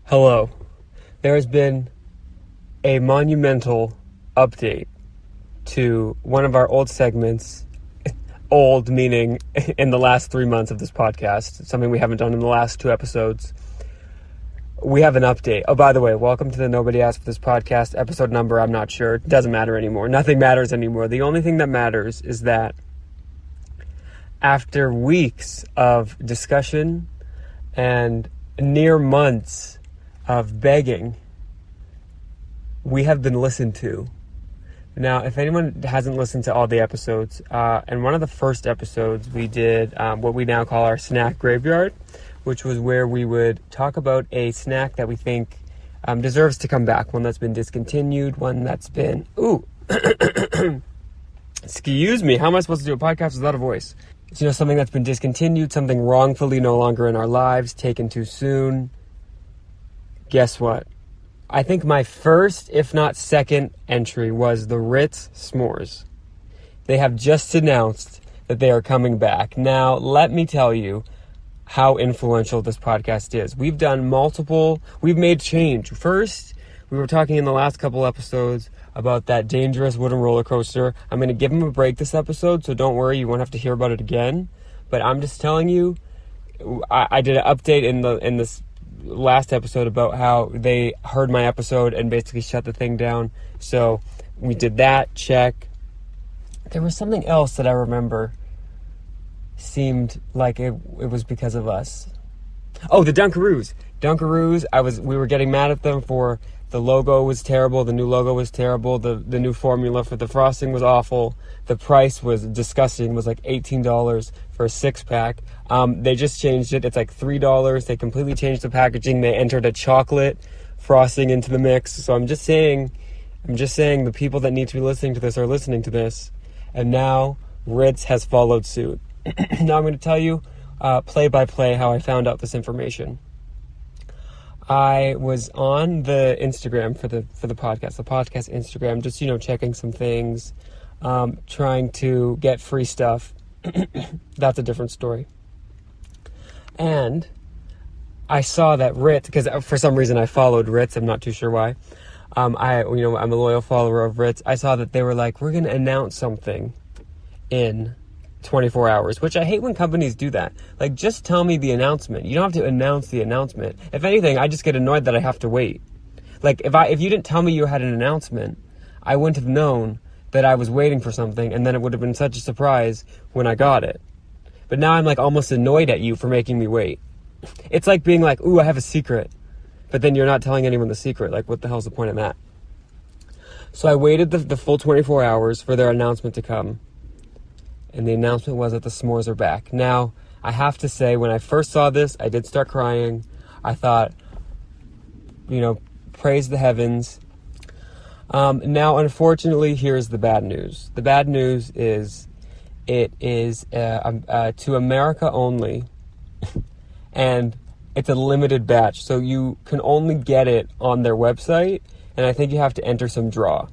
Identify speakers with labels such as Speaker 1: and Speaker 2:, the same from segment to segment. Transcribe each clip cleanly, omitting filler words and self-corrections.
Speaker 1: Hello. There has been a monumental update to one of our old segments. Old meaning in the last 3 months of this podcast, something we haven't done in the last 2 episodes. We have an update. Oh, by the way, welcome to the Nobody Asked for This podcast. Episode number, I'm not sure. It doesn't matter anymore. Nothing matters anymore. The only thing that matters is that after weeks of discussion and near months of begging, we have been listened to. Now, if anyone hasn't listened to all the episodes, in one of the first episodes, we did what we now call our snack graveyard, which was where we would talk about a snack that we think deserves to come back, one that's been discontinued, one that's been... Excuse me, how am I supposed to do a podcast without a voice? So, something that's been discontinued, something wrongfully no longer in our lives, taken too soon. Guess what? I think my first, if not second, entry was the Ritz S'mores. They have just announced that they are coming back. Now, let me tell you how influential this podcast is. We've made change. First, we were talking in the last couple episodes about that dangerous wooden roller coaster. I'm going to give them a break this episode, so don't worry, you won't have to hear about it again. But I'm just telling you, I did an update in this last episode about how they heard my episode and basically shut the thing down. So we did that, check. There was something else that I remember seemed like it was because of us. Oh, the Dunkaroos. We were getting mad at them for the logo was terrible, the new logo was terrible, the new formula for the frosting was awful, the price was disgusting, it was like $18 for a 6-pack. They just changed it, it's like $3, they completely changed the packaging, they entered a chocolate frosting into the mix. So I'm just saying the people that need to be listening to this are listening to this, and now Ritz has followed suit. Now I'm going to tell you play by play how I found out this information. I was on the Instagram for the podcast Instagram, just, checking some things, trying to get free stuff. That's a different story. And I saw that Ritz, because for some reason I followed Ritz, I'm not too sure why. I'm a loyal follower of Ritz. I saw that they were like, we're going to announce something in 24 hours, which I hate when companies do that. Like, just tell me the announcement. You don't have to announce the announcement. If anything, I just get annoyed that I have to wait. Like, if you didn't tell me you had an announcement, I wouldn't have known that I was waiting for something, and then it would have been such a surprise when I got it. But now I'm like almost annoyed at you for making me wait. It's like being like, ooh, I have a secret, but then you're not telling anyone the secret. Like, what the hell's the point of that? So I waited the full 24 hours for their announcement to come. And the announcement was that the s'mores are back. Now, I have to say, when I first saw this, I did start crying. I thought, praise the heavens. Now, unfortunately, here's the bad news. The bad news is it is to America only, and it's a limited batch. So you can only get it on their website, and I think you have to enter some draw.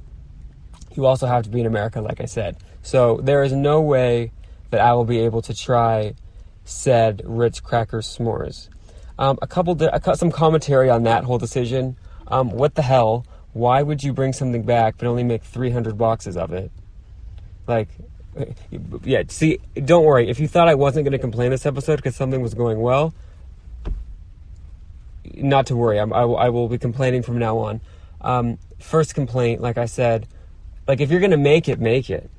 Speaker 1: You also have to be in America, like I said. So there is no way that I will be able to try said Ritz Crackers S'mores. Some commentary on that whole decision. What the hell? Why would you bring something back but only make 300 boxes of it? Like, yeah, see, don't worry. If you thought I wasn't going to complain this episode because something was going well, not to worry. I will be complaining from now on. First complaint, like I said, like, if you're going to make it, make it.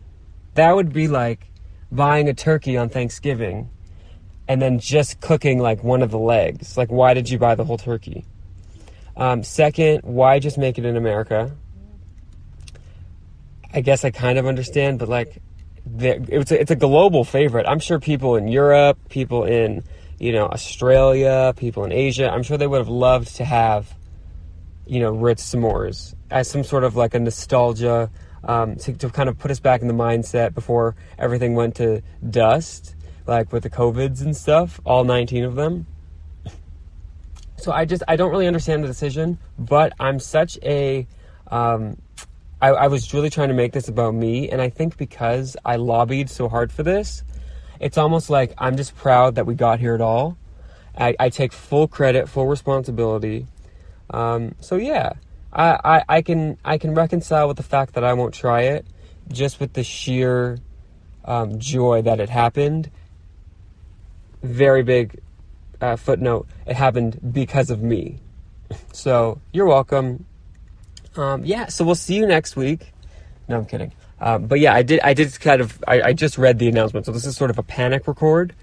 Speaker 1: That would be like buying a turkey on Thanksgiving and then just cooking like one of the legs. Like, why did you buy the whole turkey? Second, why just make it in America? I guess I kind of understand, but like, it's a global favorite. I'm sure people in Europe, people in, Australia, people in Asia, I'm sure they would have loved to have, Ritz S'mores as some sort of like a nostalgia, to kind of put us back in the mindset before everything went to dust, like with the COVIDs and stuff, all 19 of them. So I don't really understand the decision, but I'm such a, I was really trying to make this about me, and I think because I lobbied so hard for this, it's almost like I'm just proud that we got here at all. I take full credit, full responsibility. So yeah, I can reconcile with the fact that I won't try it, just with the sheer joy that it happened. Very big footnote, it happened because of me. So you're welcome. So we'll see you next week. No, I'm kidding. But yeah, I just read the announcement. So this is sort of a panic record.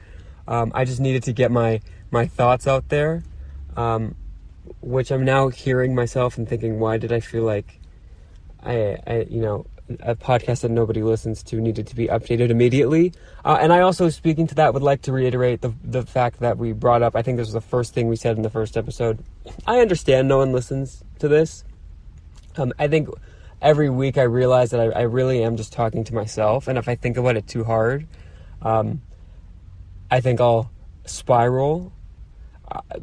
Speaker 1: I just needed to get my thoughts out there, which I'm now hearing myself and thinking, why did I feel like a podcast that nobody listens to needed to be updated immediately? And I also, speaking to that, would like to reiterate the fact that we brought up, I think this was the first thing we said in the first episode. I understand no one listens to this. I think every week I realize that I really am just talking to myself. And if I think about it too hard, I think I'll spiral,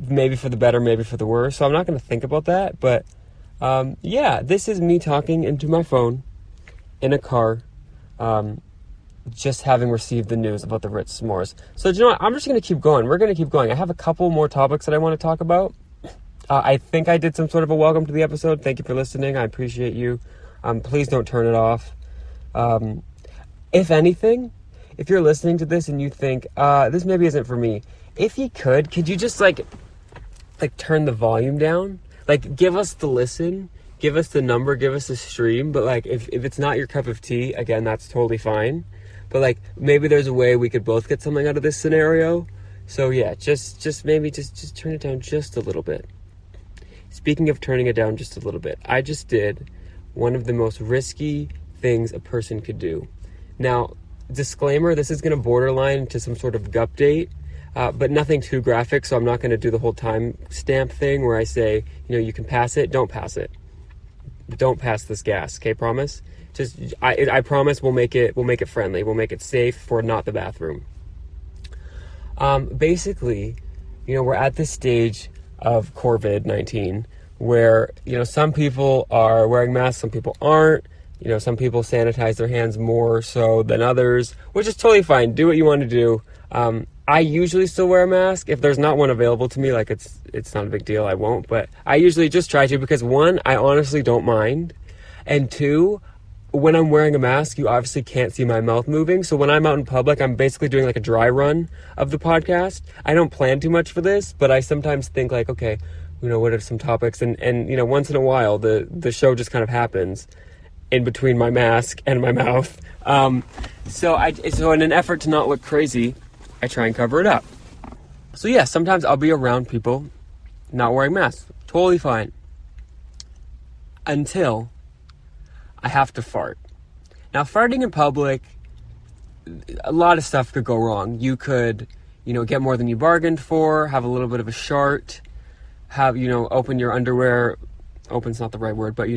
Speaker 1: maybe for the better, maybe for the worse. So I'm not going to think about that. But this is me talking into my phone in a car, just having received the news about the Ritz s'mores. So you know what? I'm just going to keep going. We're going to keep going. I have a couple more topics that I want to talk about. I think I did some sort of a welcome to the episode. Thank you for listening. I appreciate you. Please don't turn it off. If anything, if you're listening to this and you think, this maybe isn't for me, if you could you just like turn the volume down? Like, give us the listen, give us the number, give us the stream. But like, if it's not your cup of tea, again, that's totally fine. But like, maybe there's a way we could both get something out of this scenario. So yeah, just maybe just turn it down just a little bit. Speaking of turning it down just a little bit, I just did one of the most risky things a person could do. Now, disclaimer, this is going to borderline to some sort of Gupdate, but nothing too graphic, so I'm not going to do the whole time stamp thing where I say, you can pass it, don't pass it. Don't pass this gas, okay, promise? I promise we'll make it friendly, we'll make it safe for not the bathroom. Basically, we're at this stage of COVID-19 where, some people are wearing masks, some people aren't. Some people sanitize their hands more so than others, which is totally fine. Do what you want to do. I usually still wear a mask. If there's not one available to me, like it's not a big deal, I won't. But I usually just try to, because one, I honestly don't mind. And two, when I'm wearing a mask, you obviously can't see my mouth moving. So when I'm out in public, I'm basically doing like a dry run of the podcast. I don't plan too much for this, but I sometimes think like, okay, what are some topics? And once in a while, the show just kind of happens in between my mask and my mouth. So in an effort to not look crazy, I try and cover it up. So yeah, sometimes I'll be around people not wearing masks. Totally fine. Until I have to fart. Now, farting in public, a lot of stuff could go wrong. You could, get more than you bargained for, have a little bit of a shart, open your underwear, open's not the right word, but,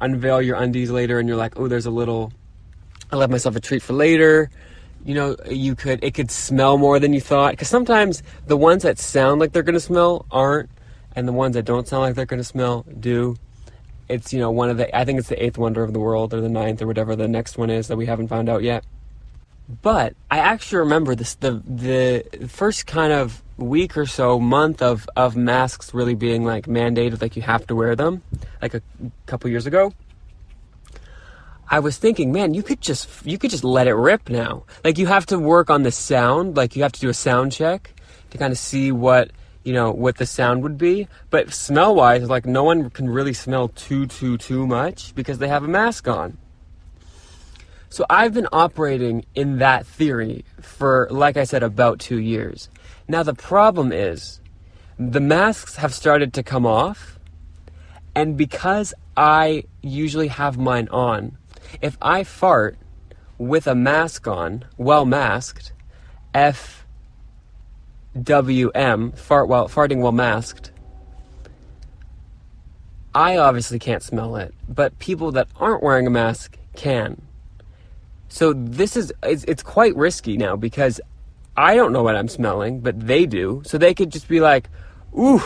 Speaker 1: unveil your undies later and you're like, oh, I left myself a treat for later. It could smell more than you thought. Because sometimes the ones that sound like they're going to smell aren't, and the ones that don't sound like they're going to smell do. It's, I think it's the 8th wonder of the world, or the 9th, or whatever the next one is that we haven't found out yet. But I actually remember the first kind of week or so, month of masks really being like mandated, like you have to wear them, like a couple years ago. I was thinking, man, you could just let it rip now. Like, you have to work on the sound, like you have to do a sound check to kind of see what the sound would be. But smell-wise, like, no one can really smell too much because they have a mask on. So I've been operating in that theory for, like I said, about 2 years. Now, the problem is the masks have started to come off, and because I usually have mine on, if I fart with a mask on, well masked, FWM, farting while masked, I obviously can't smell it, but people that aren't wearing a mask can. So it's quite risky now, because I don't know what I'm smelling, but they do. So they could just be like, ooh,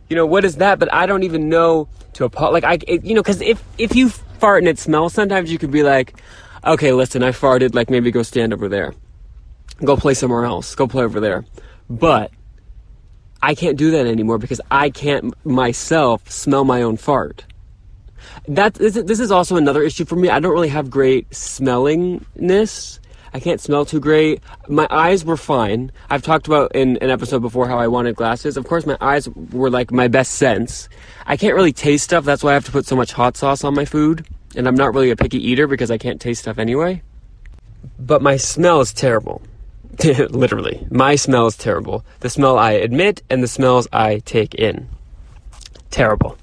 Speaker 1: what is that? But I don't even know to apologize. Because if you fart and it smells, sometimes you could be like, okay, listen, I farted, like, maybe go stand over there. Go play somewhere else. Go play over there. But I can't do that anymore because I can't myself smell my own fart. This is also another issue for me. I don't really have great smellingness. I can't smell too great. My eyes were fine. I've talked about in an episode before how I wanted glasses. Of course, my eyes were like my best sense. I can't really taste stuff. That's why I have to put so much hot sauce on my food. And I'm not really a picky eater because I can't taste stuff anyway. But my smell is terrible. Literally. My smell is terrible. The smell I admit and the smells I take in. Terrible.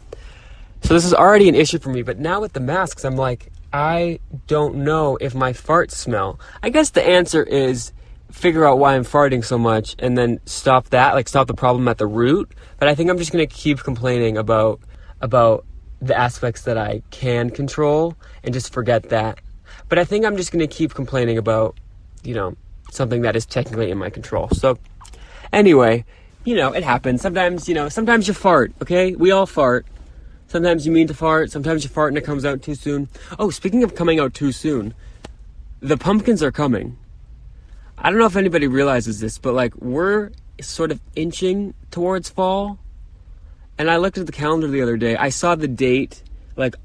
Speaker 1: So this is already an issue for me. But now with the masks, I'm like, I don't know if my farts smell. I guess the answer is figure out why I'm farting so much and then stop that, like stop the problem at the root. But I think I'm just going to keep complaining about the aspects that I can control and just forget that. But I think I'm just going to keep complaining about, something that is technically in my control. So anyway, it happens. Sometimes you fart, okay? We all fart. Sometimes you mean to fart, sometimes you fart and it comes out too soon. Oh, speaking of coming out too soon, the pumpkins are coming. I don't know if anybody realizes this, but we're sort of inching towards fall. And I looked at the calendar the other day. I saw the date,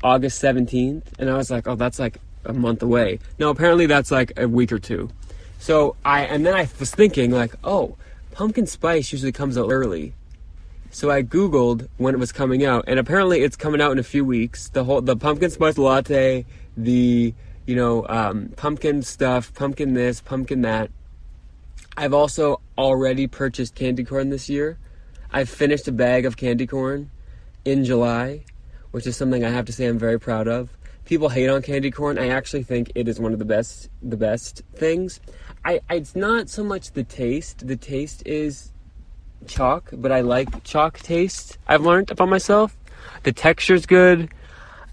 Speaker 1: August 17th, and I was like, oh, that's a month away. No, apparently that's a week or two. So then I was thinking oh, pumpkin spice usually comes out early. So I Googled when it was coming out, and apparently it's coming out in a few weeks. The pumpkin spice latte, the, pumpkin stuff, pumpkin this, pumpkin that. I've also already purchased candy corn this year. I've finished a bag of candy corn in July, which is something I have to say I'm very proud of. People hate on candy corn. I actually think it is one of the best things. It's not so much the taste. The taste is chalk, but I like chalk taste. I've learned about myself. The texture's good.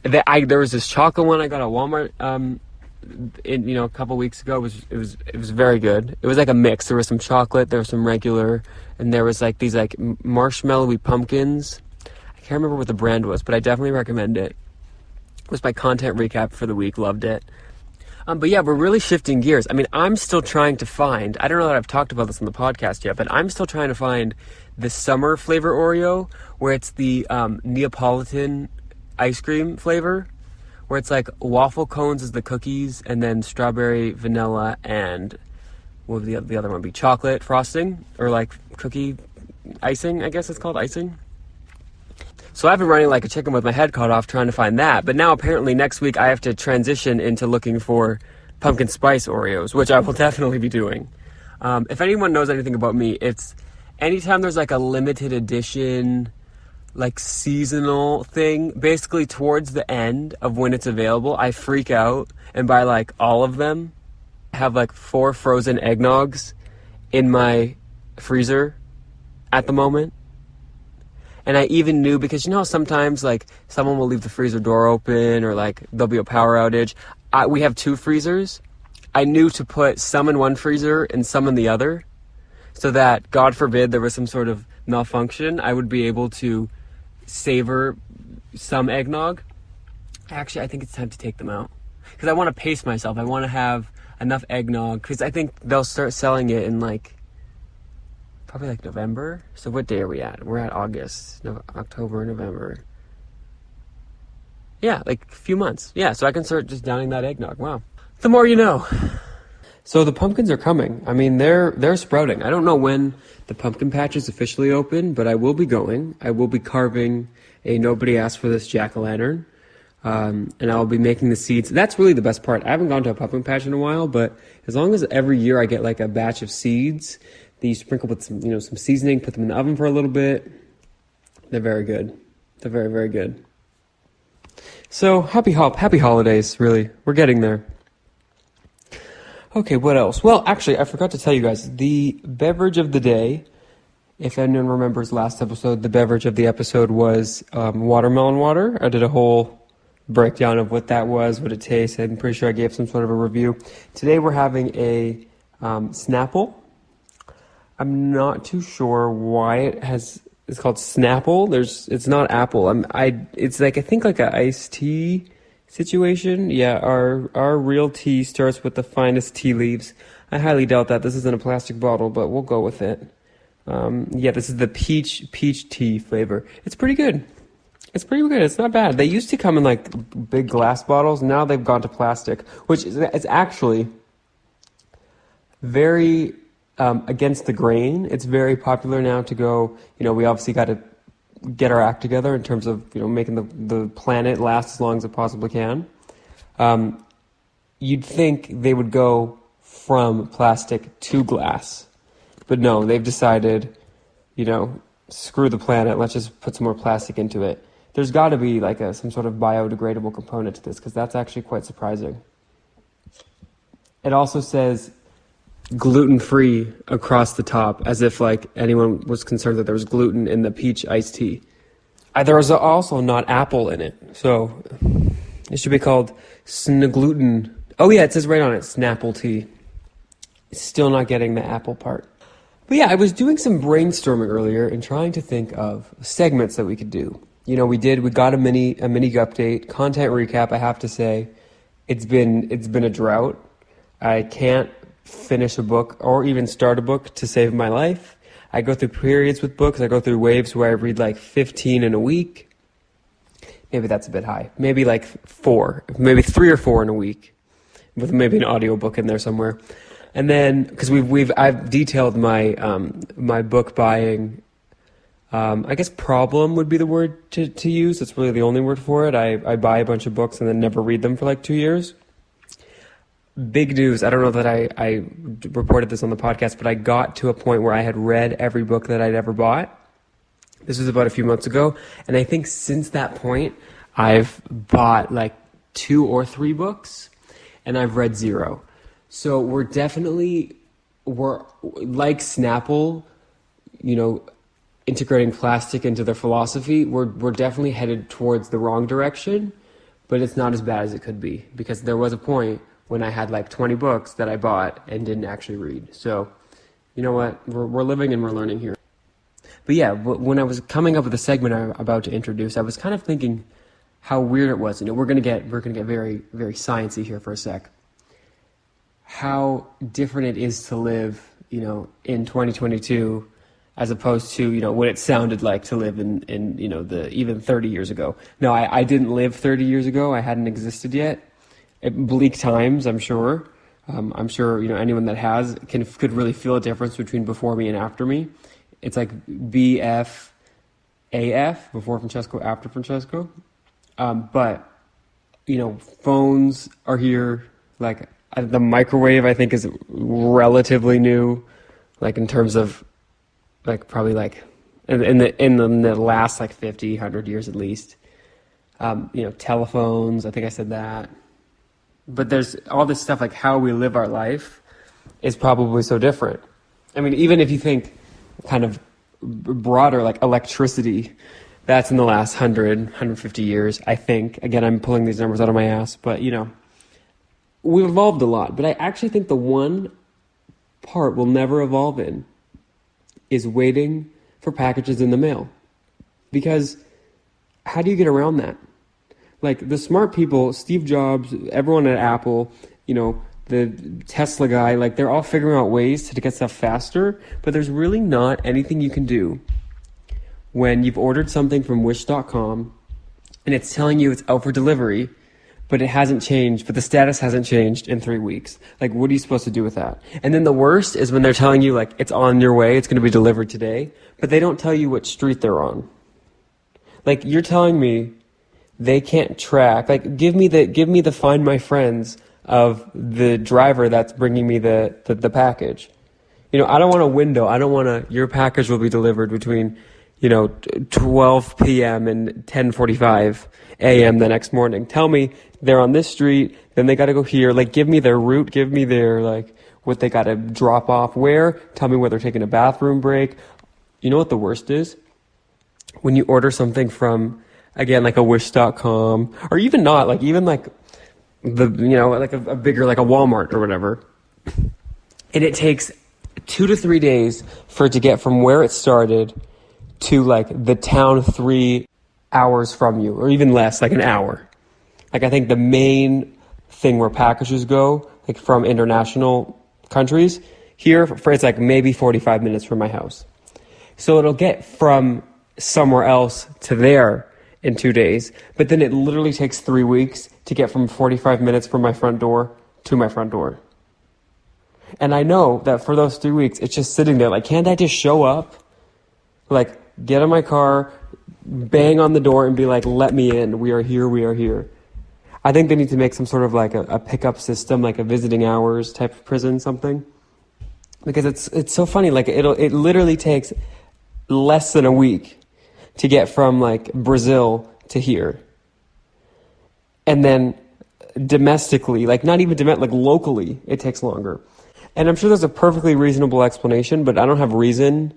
Speaker 1: There was this chocolate one I got at Walmart a couple weeks ago. It was very good. It was like a mix. There was some chocolate, there was some regular, and there was these marshmallowy pumpkins. I can't remember what the brand was, but I definitely recommend it. It was my content recap for the week. Loved it. But yeah, we're really shifting gears. I mean, I'm still trying to find, I don't know that I've talked about this on the podcast yet, but I'm still trying to find the summer flavor Oreo, where it's the Neapolitan ice cream flavor, where it's waffle cones as the cookies, and then strawberry, vanilla, and what would the other one be? Chocolate frosting, or cookie icing, I guess it's called icing. So I've been running like a chicken with my head cut off trying to find that. But now apparently next week I have to transition into looking for pumpkin spice Oreos, which I will definitely be doing. If anyone knows anything about me, it's anytime there's a limited edition, seasonal thing, basically towards the end of when it's available, I freak out and buy all of them. I have 4 frozen eggnogs in my freezer at the moment. And I even knew, because sometimes someone will leave the freezer door open, or there'll be a power outage. We have 2 freezers. I knew to put some in one freezer and some in the other, so that, God forbid, there was some sort of malfunction, I would be able to savor some eggnog. Actually, I think it's time to take them out, because I want to pace myself. I want to have enough eggnog, because I think they'll start selling it in probably November. So what day are we at? We're at August, October, November. Yeah, a few months. Yeah, so I can start just downing that eggnog. Wow. The more you know. So the pumpkins are coming. I mean, they're sprouting. I don't know when the pumpkin patch is officially open, but I will be going. I will be carving a Nobody Asked For This jack-o'-lantern. And I'll be making the seeds. That's really the best part. I haven't gone to a pumpkin patch in a while, but as long as every year I get a batch of seeds that you sprinkle with some, some seasoning, put them in the oven for a little bit. They're very good. They're very, very good. So happy holidays, really. We're getting there. Okay, what else? Well, actually, I forgot to tell you guys, the beverage of the day, if anyone remembers last episode, the beverage of the episode was watermelon water. I did a whole breakdown of what that was, what it tastes. I'm pretty sure I gave some sort of a review. Today we're having a Snapple. I'm not too sure why it's called Snapple. It's not apple. It's I think a iced tea situation. Yeah, our real tea starts with the finest tea leaves. I highly doubt that this is in a plastic bottle, but we'll go with it. Yeah, this is the peach tea flavor. It's pretty good. It's not bad. They used to come in like big glass bottles. Now they've gone to plastic, which is it's actually very against the grain. It's very popular now to go, we obviously got to get our act together in terms of, making the planet last as long as it possibly can. You'd think they would go from plastic to glass, but no, they've decided, screw the planet. Let's just put some more plastic into it. There's got to be like some sort of biodegradable component to this, because that's actually quite surprising. It also says gluten-free across the top, as if like anyone was concerned that there was gluten in the peach iced tea. There was also not apple in it, so it should be called Sn-gluten. Oh yeah, it says right on it, Snapple tea. Still not getting the apple part. But yeah, I was doing some brainstorming earlier and trying to think of segments that we could do. We got a mini Gupdate content recap. I have to say, it's been a drought. I can't finish a book or even start a book to save my life. I go through periods with books. I go through waves where I read like 15 in a week. Maybe that's a bit high. Maybe like 4, maybe 3 or 4 in a week, with maybe an audiobook in there somewhere. And then, because I've detailed my my book buying. I guess problem would be the word to use. It's really the only word for it. I buy a bunch of books and then never read them for like 2 years. Big news. I don't know that I reported this on the podcast, but I got to a point where I had read every book that I'd ever bought. This was about a few months ago. And I think since that point, I've bought like 2 or 3 books and I've read 0. So we're like Snapple, integrating plastic into their philosophy. We're definitely headed towards the wrong direction, but it's not as bad as it could be, because there was a point when I had like 20 books that I bought and didn't actually read. So, you know what? We're living and we're learning here. But yeah, when I was coming up with the segment I'm about to introduce, I was kind of thinking how weird it was. We're gonna get very, very sciencey here for a sec. How different it is to live, in 2022 as opposed to, what it sounded like to live in even 30 years ago. No, I didn't live 30 years ago. I hadn't existed yet. Bleak times, I'm sure. I'm sure, anyone that has could really feel a difference between before me and after me. It's like BF, AF, before Francesco, after Francesco. But, phones are here. Like, the microwave, I think, is relatively new, like in terms of, like, probably like in the last like 50, 100 years at least. Telephones, I think I said that. But there's all this stuff, like how we live our life is probably so different. I mean, even if you think kind of broader, like electricity, that's in the last 100, 150 years, I think. Again, I'm pulling these numbers out of my ass, but we've evolved a lot. But I actually think the one part we'll never evolve in is waiting for packages in the mail. Because how do you get around that? Like, the smart people, Steve Jobs, everyone at Apple, the Tesla guy, like, they're all figuring out ways to get stuff faster, but there's really not anything you can do when you've ordered something from wish.com and it's telling you it's out for delivery, but it hasn't changed, but the status hasn't changed in 3 weeks. Like, what are you supposed to do with that? And then the worst is when they're telling you, like, it's on your way, it's going to be delivered today, but they don't tell you what street they're on. Like, you're telling me they can't track, like, give me the Find My Friends of the driver that's bringing me the package. I don't want a window. I don't want your package will be delivered between, 12 p.m. and 10:45 a.m. the next morning. Tell me they're on this street, then they got to go here. Like, give me their route, give me their, like, what they got to drop off where. Tell me where they're taking a bathroom break. You know what the worst is? When you order something from, again, like a wish.com, or even not, like, even like like a bigger, like a Walmart or whatever, and it takes 2 to 3 days for it to get from where it started to like the town 3 hours from you, or even less, like an hour. Like, I think the main thing where packages go, like from international countries, here, it's like maybe 45 minutes from my house. So it'll get from somewhere else to there in 2 days, but then it literally takes 3 weeks to get from 45 minutes from my front door to my front door. And I know that for those 3 weeks, it's just sitting there. Like, can't I just show up? Like, get in my car, bang on the door and be like, let me in. We are here. We are here. I think they need to make some sort of like a pickup system, like a visiting hours type of prison, something. Because it's so funny. Like, it literally takes less than a week to get from like Brazil to here. And then domestically, like not even like locally, it takes longer. And I'm sure there's a perfectly reasonable explanation, but I don't have reason.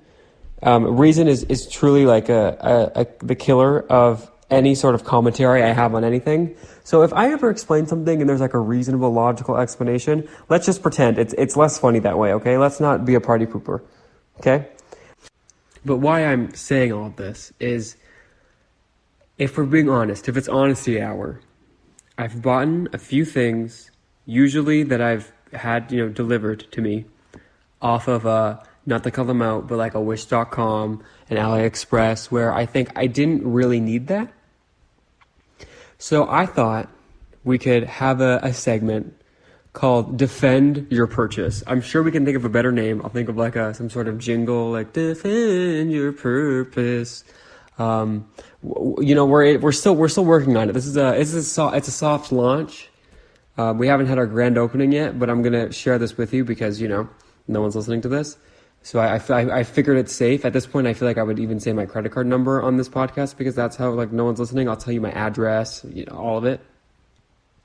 Speaker 1: Reason is truly like the killer of any sort of commentary I have on anything. So if I ever explain something and there's like a reasonable, logical explanation, let's just pretend it's less funny that way, okay? Let's not be a party pooper, okay? But why I'm saying all of this is, if we're being honest, if it's honesty hour, I've bought a few things, usually that I've had, delivered to me off of, not to call them out, but like a Wish.com and AliExpress, where I think I didn't really need that. So I thought we could have a segment called Defend Your Purchase. I'm sure we can think of a better name. I'll think of like some sort of jingle, like Defend Your Purpose. We're still working on it. It's a soft launch. We haven't had our grand opening yet, but I'm gonna share this with you because no one's listening to this. So I figured it's safe. At this point, I feel like I would even say my credit card number on this podcast because that's how like no one's listening. I'll tell you my address, all of it.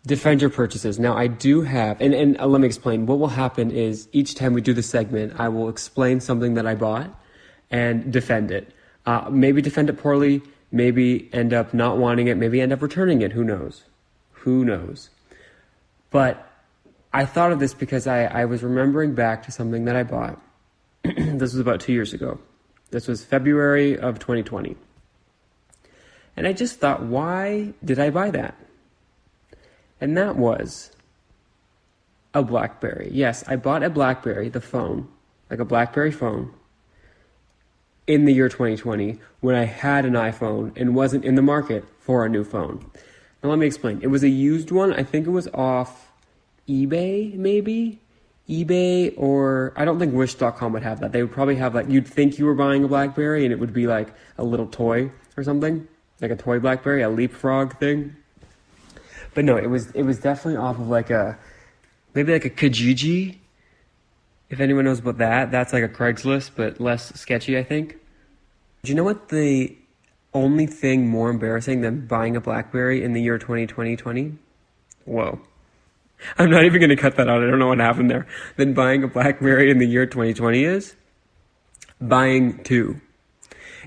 Speaker 1: Defend your purchases. Now I do have, and let me explain. What will happen is each time we do the segment, I will explain something that I bought and defend it. Maybe defend it poorly, maybe end up not wanting it, maybe end up returning it. Who knows? But I thought of this because I was remembering back to something that I bought. This was about 2 years ago. This was February of 2020. And I just thought, why did I buy that? And that was a BlackBerry. Yes, I bought a BlackBerry, the phone, like a BlackBerry phone, in the year 2020 when I had an iPhone and wasn't in the market for a new phone. Now let me explain. It was a used one. I think it was off eBay, maybe? eBay, or I don't think Wish.com would have that. They would probably have like, you'd think you were buying a BlackBerry and it would be like a little toy or something, like a toy BlackBerry, a leapfrog thing. But no, it was definitely off of like maybe like a Kijiji. If anyone knows about that, that's like a Craigslist, but less sketchy, I think. Do you know what the only thing more embarrassing than buying a BlackBerry in the year 2020? Whoa. I'm not even going to cut that out. I don't know what happened there. Than buying a BlackBerry in the year 2020 is buying two.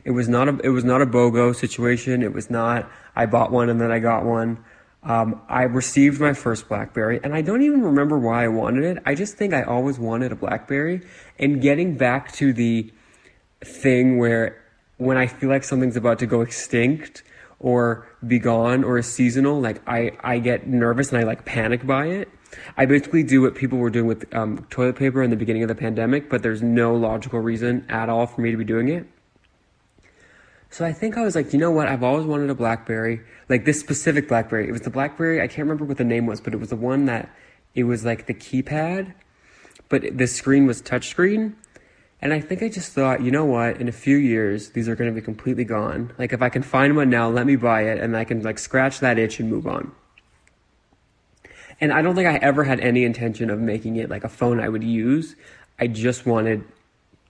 Speaker 1: It was not a BOGO situation. It was not, I bought one and then I got one. I received my first BlackBerry and I don't even remember why I wanted it. I just think I always wanted a BlackBerry. And getting back to the thing where when I feel like something's about to go extinct or be gone or is seasonal, like I get nervous and I like panic by it. I basically do what people were doing with toilet paper in the beginning of the pandemic, but there's no logical reason at all for me to be doing it. So I think I was like, you know what? I've always wanted a BlackBerry, like this specific BlackBerry. It was the BlackBerry, I can't remember what the name was, but it was the one that it was like the keypad, but the screen was touchscreen. And I think I just thought, you know what? In a few years, these are going to be completely gone. Like if I can find one now, let me buy it and I can like scratch that itch and move on. And I don't think I ever had any intention of making it like a phone I would use. I just wanted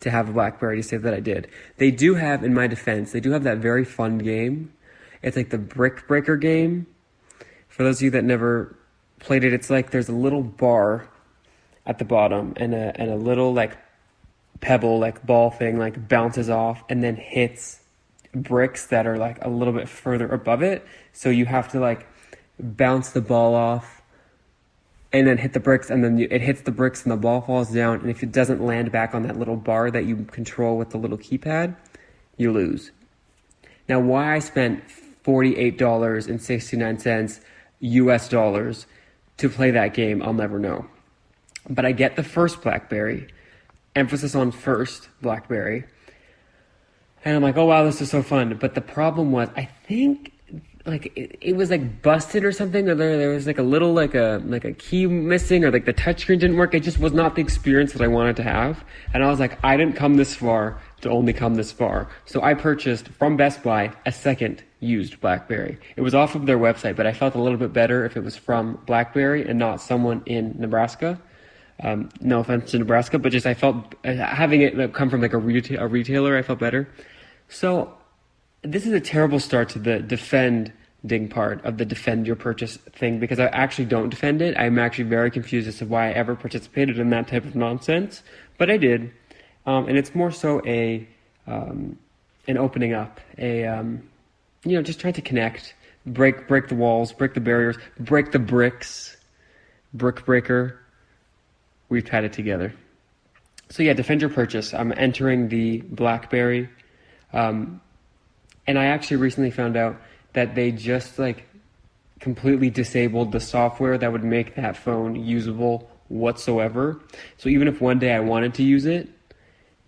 Speaker 1: to have a BlackBerry to say that I did. They do have, in my defense, they do have that very fun game. It's like the Brick Breaker game. For those of you that never played it, it's like there's a little bar at the bottom and a little like pebble, like ball thing, like bounces off and then hits bricks that are like a little bit further above it. So you have to like bounce the ball off and then hit the bricks, and then it hits the bricks and the ball falls down. And if it doesn't land back on that little bar that you control with the little keypad, you lose. Now, why I spent $48.69 US dollars to play that game, I'll never know. But I get the first BlackBerry, emphasis on first BlackBerry. And I'm like, oh wow, this is so fun. But the problem was, I think like it was like busted or something, or there was like a little like a key missing, or like the touchscreen didn't work. It just was not the experience that I wanted to have. And I was like, I didn't come this far to only come this far. So I purchased from Best Buy a second used BlackBerry. It was off of their website, but I felt a little bit better if it was from BlackBerry and not someone in Nebraska. No offense to Nebraska, but just I felt having it come from like a retailer, I felt better. So this is a terrible start to the defending part of the defend your purchase thing, because I actually don't defend it. I'm actually very confused as to why I ever participated in that type of nonsense, but I did. And it's more so an opening up, just trying to connect, break the walls, break the barriers, break the bricks, brick breaker. We've had it together. So yeah, defend your purchase. I'm entering the BlackBerry. And I actually recently found out that they just like completely disabled the software that would make that phone usable whatsoever. So even if one day I wanted to use it,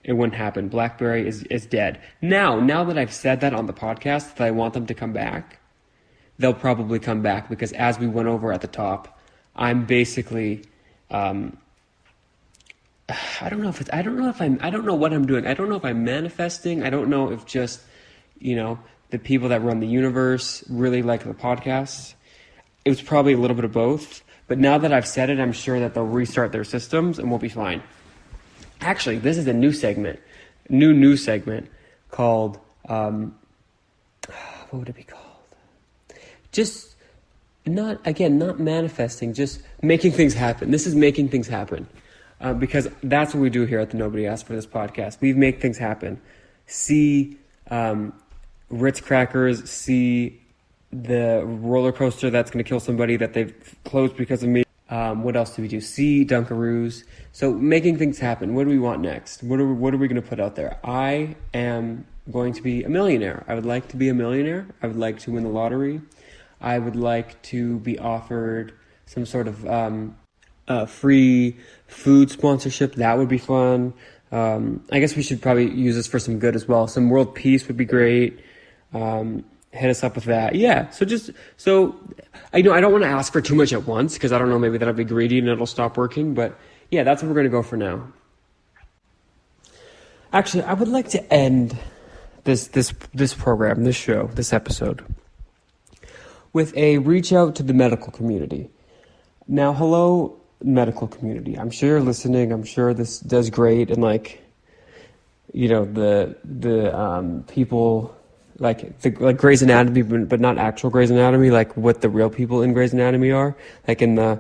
Speaker 1: it wouldn't happen. BlackBerry is dead. Now that I've said that on the podcast, that I want them to come back, they'll probably come back, because as we went over at the top, I'm basically, I don't know what I'm doing. I don't know if I'm manifesting. I don't know if just, the people that run the universe really like the podcast. It was probably a little bit of both. But now that I've said it, I'm sure that they'll restart their systems and we'll be fine. Actually, this is a new segment called, what would it be called? Just not manifesting, just making things happen. This is making things happen. Because that's what we do here at the Nobody Asked for This podcast. We make things happen. See Ritz crackers, see the roller coaster that's going to kill somebody that they've closed because of me. What else do we do? See Dunkaroos. So making things happen. What do we want next? What are we going to put out there? I am going to be a millionaire. I would like to be a millionaire. I would like to win the lottery. I would like to be offered some sort of free food sponsorship. That would be fun. I guess we should probably use this for some good as well. Some world peace would be great. Hit us up with that. Yeah. So I don't want to ask for too much at once, because I don't know, maybe that'll be greedy and it'll stop working. But yeah, that's what we're going to go for now. Actually, I would like to end this program, this show, this episode with a reach out to the medical community. Now, hello, medical community. I'm sure you're listening. I'm sure this does great. And the people like Grey's Anatomy, but not actual Grey's Anatomy, like what the real people in Grey's Anatomy are, like in the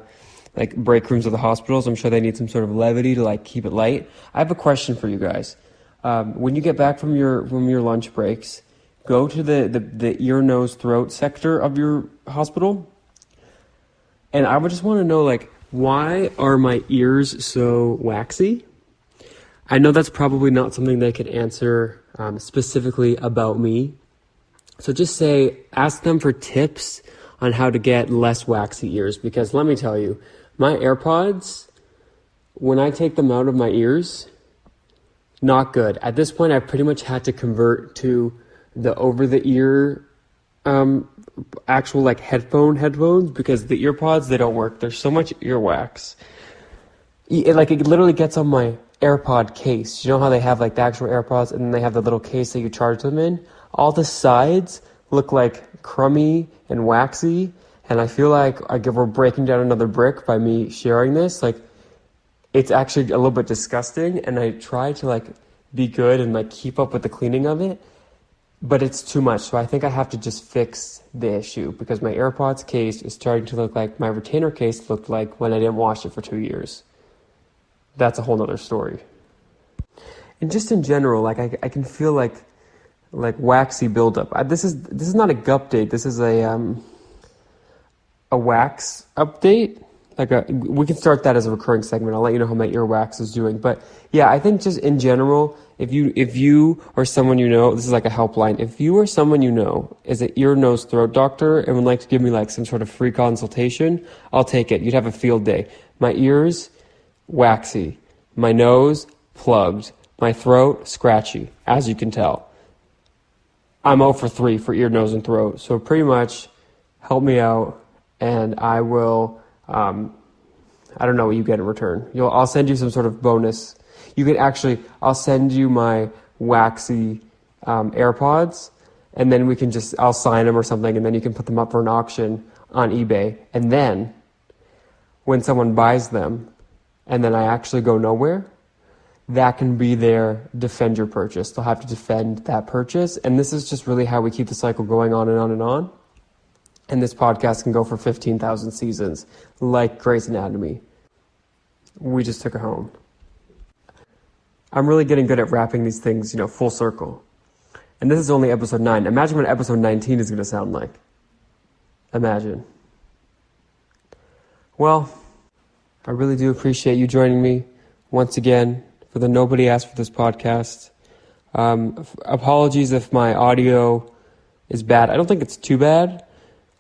Speaker 1: break rooms of the hospitals. I'm sure they need some sort of levity to keep it light. I have a question for you guys. When you get back from your lunch breaks, go to the ear, nose, throat sector of your hospital. And I would just want to know, why are my ears so waxy? I know that's probably not something they could answer specifically about me. So just ask them for tips on how to get less waxy ears. Because let me tell you, my AirPods, when I take them out of my ears, not good. At this point, I've pretty much had to convert to the over-the-ear actual headphones, because the earpods, they don't work. There's so much earwax. It literally gets on my AirPod case. You know how they have the actual AirPods, and then they have the little case that you charge them in? All the sides look crummy and waxy, and I feel like we're breaking down another brick by me sharing this. It's actually a little bit disgusting, and I try to be good and keep up with the cleaning of it, but it's too much. So I think I have to just fix the issue, because my AirPods case is starting to look like my retainer case looked like when I didn't wash it for 2 years. That's a whole nother story. And just in general, I can feel waxy buildup. This is not a Gupdate. This is a wax update. We can start that as a recurring segment. I'll let you know how my earwax is doing. But yeah, I think just in general, if you or someone you know, this is like a helpline. If you or someone you know is an ear, nose, throat doctor and would like to give me some sort of free consultation, I'll take it. You'd have a field day. My ears, waxy. My nose, plugged. My throat, scratchy, as you can tell. I'm 0 for 3 for ear, nose, and throat. So pretty much help me out, and I will, I don't know what you get in return. I'll send you some sort of bonus. I'll send you my waxy AirPods, and then I'll sign them or something, and then you can put them up for an auction on eBay. And then when someone buys them, and then I actually go nowhere, that can be their defend your purchase. They'll have to defend that purchase. And this is just really how we keep the cycle going on and on and on. And this podcast can go for 15,000 seasons, like Grey's Anatomy. We just took it home. I'm really getting good at wrapping these things, full circle. And this is only episode 9. Imagine what episode 19 is going to sound like. Imagine. Well, I really do appreciate you joining me once again for the Nobody Asked for This podcast. Apologies if my audio is bad. I don't think it's too bad.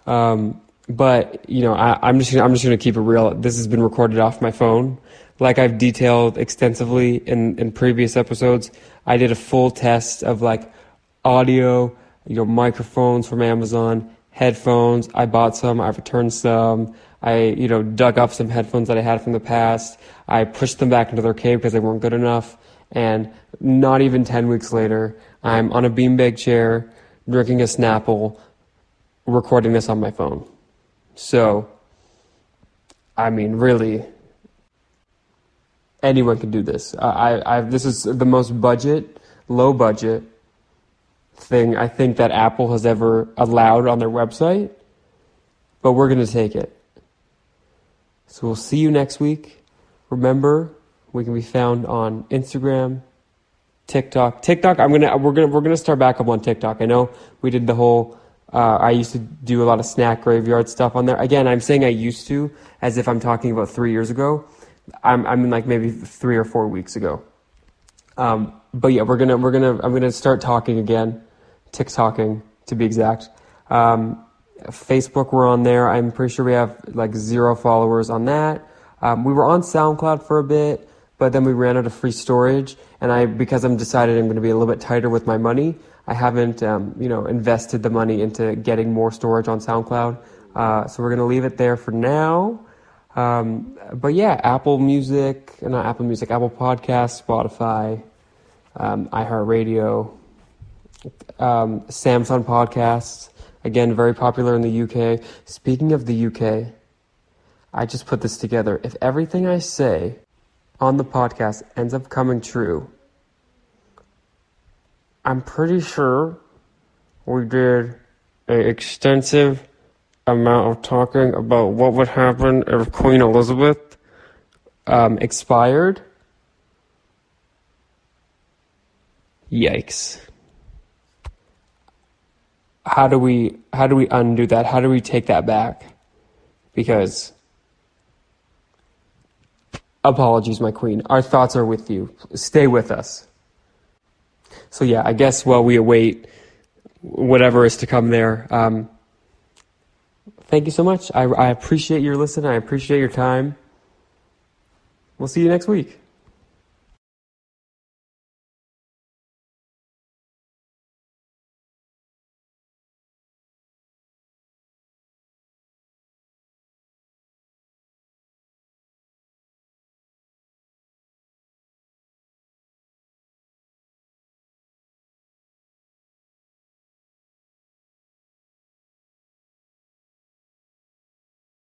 Speaker 1: But I'm just gonna keep it real. This has been recorded off my phone. Like I've detailed extensively in previous episodes, I did a full test of audio, microphones from Amazon, headphones. I bought some, I returned some. I, dug up some headphones that I had from the past. I pushed them back into their cave because they weren't good enough. And not even 10 weeks later, I'm on a beanbag chair, drinking a Snapple, recording this on my phone. So, really, anyone can do this. This is the most low budget thing I think that Apple has ever allowed on their website, but we're going to take it. So we'll see you next week. Remember, we can be found on Instagram, TikTok. We're gonna start back up on TikTok. I know we did the whole. I used to do a lot of snack graveyard stuff on there. Again, I'm saying I used to, as if I'm talking about 3 years ago. I'm maybe 3 or 4 weeks ago. But yeah, I'm gonna start talking again, TikToking to be exact. Facebook, we're on there. I'm pretty sure we have 0 followers on that. We were on SoundCloud for a bit, but then we ran out of free storage. And because I'm decided I'm going to be a little bit tighter with my money, I haven't, invested the money into getting more storage on SoundCloud. So we're going to leave it there for now. But yeah, Apple Podcasts, Spotify, iHeartRadio, Samsung Podcasts. Again, very popular in the UK. Speaking of the UK, I just put this together. If everything I say on the podcast ends up coming true, I'm pretty sure we did an extensive amount of talking about what would happen if Queen Elizabeth expired. Yikes. How do we undo that? How do we take that back? Because apologies, my queen. Our thoughts are with you. Stay with us. So yeah, I guess while we await whatever is to come there, thank you so much. I appreciate your listen. I appreciate your time. We'll see you next week.